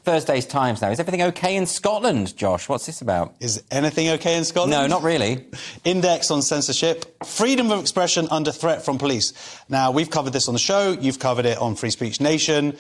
Thursday's Times now. Is everything OK in Scotland, Josh? What's this about? Is anything OK in Scotland? No, not really. Index on censorship. Freedom of expression under threat from police. Now, we've covered this on the show. You've covered it on Free Speech Nation.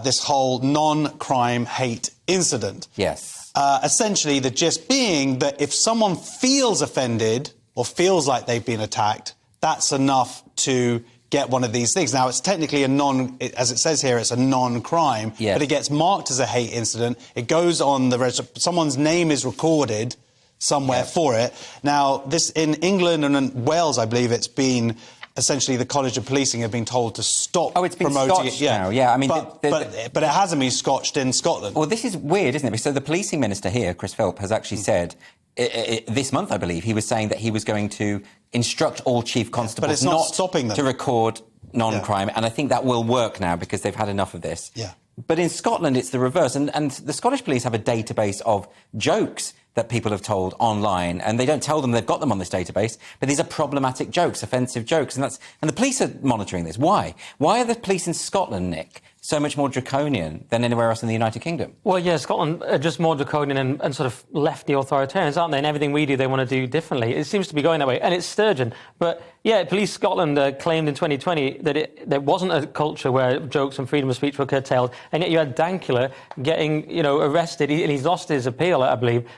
This whole non-crime hate incident. Yes. Essentially, the gist being that if someone feels offended or feels like they've been attacked, that's enough to get one of these things. Now, it's technically as it says here, it's a non-crime, but it gets marked as a hate incident. It goes on the register. Someone's name is recorded somewhere for it. Now, this in England and in Wales, I believe it's been essentially the College of Policing have been told to stop it's been promoting scotched it. now. Yeah, I mean, but it hasn't been scotched in Scotland. Well, this is weird, isn't it? So the policing minister here, Chris Philp, has actually said this month, I believe, he was saying that he was going to instruct all chief constables but it's not stopping them to record non-crime, and I think that will work now because they've had enough of this. Yeah. But in Scotland, it's the reverse, and the Scottish police have a database of jokes that people have told online, and they don't tell them they've got them on this database, but these are problematic jokes, offensive jokes, and the police are monitoring this. Why? Why are the police in Scotland, Nick, so much more draconian than anywhere else in the United Kingdom? Well, yeah, Scotland are just more draconian and sort of lefty authoritarians, aren't they? And everything we do, they want to do differently. It seems to be going that way, and it's Sturgeon. But, yeah, Police Scotland claimed in 2020 that there wasn't a culture where jokes and freedom of speech were curtailed, and yet you had Dankula getting, arrested, and he's lost his appeal, I believe,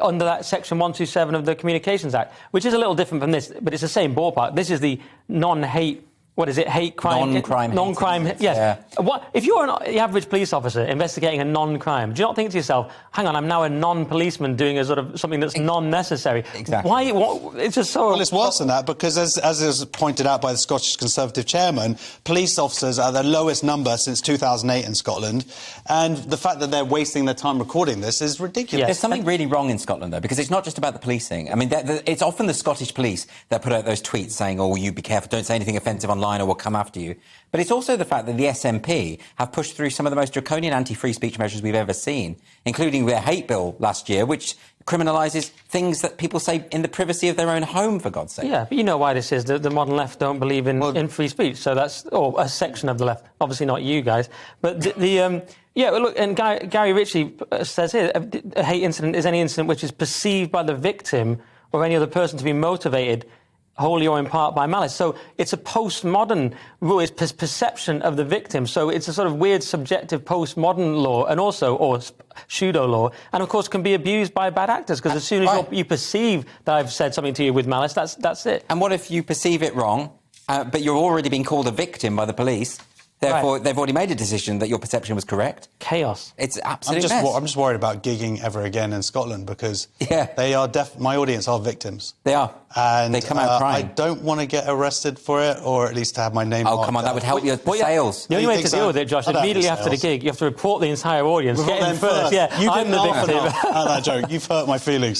under that Section 127 of the Communications Act, which is a little different from this, but it's the same ballpark. This is the non-hate... What is it? Hate crime? Non-crime. Yes. Yeah. What if you're the average police officer investigating a non-crime? Do you not think to yourself, "Hang on, I'm now a non-policeman doing a sort of something that's non-necessary"? Exactly. Why? It's just so. Well, it's worse than that because, as is pointed out by the Scottish Conservative chairman, police officers are the lowest number since 2008 in Scotland, and the fact that they're wasting their time recording this is ridiculous. Yes. There's something really wrong in Scotland, though, because it's not just about the policing. I mean, it's often the Scottish police that put out those tweets saying, "Oh, you be careful, don't say anything offensive online or we'll come after you." But it's also the fact that the SNP have pushed through some of the most draconian anti-free speech measures we've ever seen, including their hate bill last year, which criminalises things that people say in the privacy of their own home, for God's sake. Yeah, but you know why this is. The modern left don't believe in free speech, so that's... Or a section of the left. Obviously not you guys. But yeah, look, and Gary Ritchie says here, a hate incident is any incident which is perceived by the victim or any other person to be motivated wholly or in part by malice. So it's a postmodern rule, it's perception of the victim. So it's a sort of weird subjective postmodern law and also, or pseudo law, and of course can be abused by bad actors because as soon as you perceive that I've said something to you with malice, that's it. And what if you perceive it wrong, but you're already being called a victim by the police? Therefore, they've already made a decision that your perception was correct. Chaos. It's absolute mess. I'm just worried about gigging ever again in Scotland because they are my audience are victims. They are. And they come out crying. I don't want to get arrested for it, or at least to have my name. Oh, come on, that would help your sales. The only way to deal with it, Josh, immediately after the gig, you have to report the entire audience. Get in first. Yeah, you I'm the victim. at that joke. You've hurt my feelings.